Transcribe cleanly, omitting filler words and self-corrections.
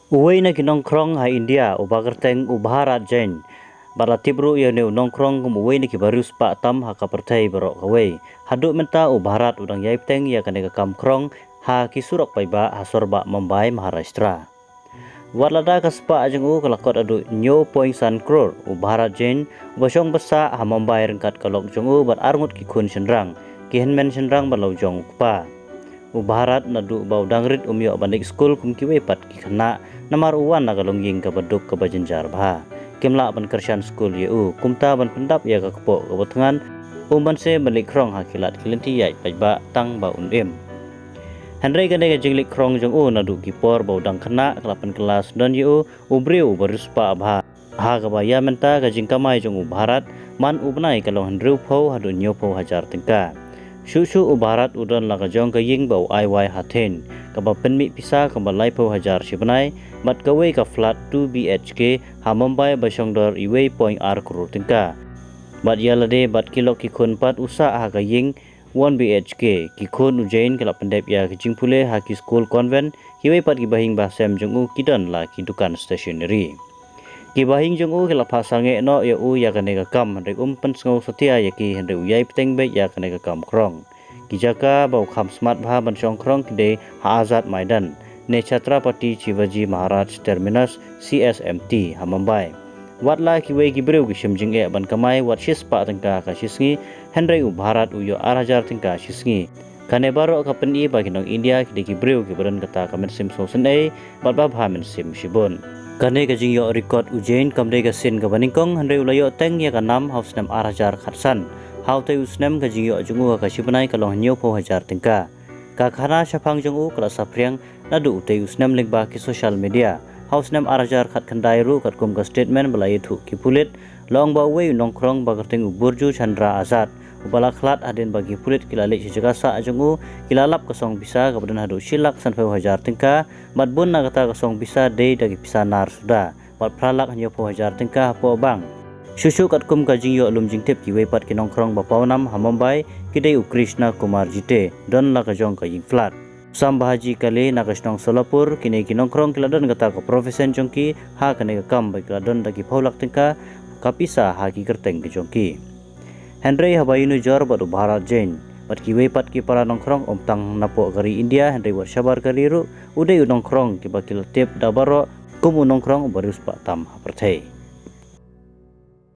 Uway na kinongkrong ha India ubagarteng ubaharat jain. Baratibru ya ne nongkrong kum uway na kibarus pa tam ha kapertai barok kaway. Haduk menta ubaharat udang yaipteng ya kanega kamkrong ha kisurok paiba ha sorba Mumbai Maharashtra. Warlada kaspa ajeng kalakot adu nyo poing san kror ubaharat jain basong basa ha Mumbai rengkat kalok jong bar arngut ki kun senrang ki henmen senrang balau jong pa. Ubaharat nadu bau dangrit umyo bandik skul kum kiwe pat ki khana namar uwan nagalongging ka baduk ka bajenjar bah kimla ban kersian skul yu kumta ban pendap ya ka kepo ka botengan umban se balik krong hakilat kilenti yai pajba tang ba unim Henry gane ga jinglik krong jong nadu kipor bau dang khana kelapan kelas dan yu ubriu baruspa bah ha ka baya menta ga jingkamai jong ubaharat man ubnai kalong hendru phau hadu nyo phau hajar tengka Susu ubarat udan laga jong ka ying bau ai wai haten kaba penmi pisa kaba lai pau hajar sibenai mat kawe ka flat 2 BHK ha Mumbai basongdor iwe point r kror tingka bat yalade bat kilo ki khun pat usa ha ka ying 1 BHK ki khun ujain kala pendep ya ki jingpule ha ki school convent hiwe pat ki bahing basem jongu kidan la ki dukan stationery ki bahing jongu kala pasange no ya ya kanega kam rek pen sngau setia ya ki hende uyai peteng be ya kanega kam krong ki jaka bau kham smart bha ban song krong kide ha azad maidan ne Chhatrapati Shivaji Maharaj Terminus CSMT ha Mumbai watla ki we ki breu ki shimjing e ban kamai wat shispa tengka ka shisngi hendre ubarat uyo arajar tengka shisngi kane baro ka peni bagi nong India ki breu ki badan kata kamen sim sosen e batba bha men sim shibun kane ka jingyo record ujain kamde ka sin ka baningkong hendre ulayo teng ya ka nam house nam arajar khatsan how te usnem ka jingyo jungu ka shibanai ka long nyo po hajar tengka ka khana shapang jungu kala sapriang nadu te usnem lengba ki social media house nam arajar khat khandai ru kat kum ka statement balai thu ki pulit long ba we nongkrong bagarteng uburju Chandra Azad ubala khlat aden bagi pulit kilalik sejagasa ajungu kilalap kosong bisa kemudian hadu silak sanfeu hajar tingka matbun nagata kosong bisa dei dagi pisanar sudah mat pralak hanya po hajar tingka po bang susu kat kum kajing yo lum jingtep ki wepat ki nongkrong bapawnam ha Mumbai kidei Krishna Kumar jite don la kajong ka ying flat sam bahaji kali nakasnong Solapur kini ki nongkrong kiladon kata ka profesen jongki ha kane ka kam ba kiladon dagi paulak tingka kapisa ha ki kerteng ki jongki Henry habayunu jor batu Bharat Jain bat ki wepat ki para nongkrong omtang napo kari India Henry wat sabar kari ru udai nongkrong ki bakil tip dabaro kumu nongkrong barus pak tam perthai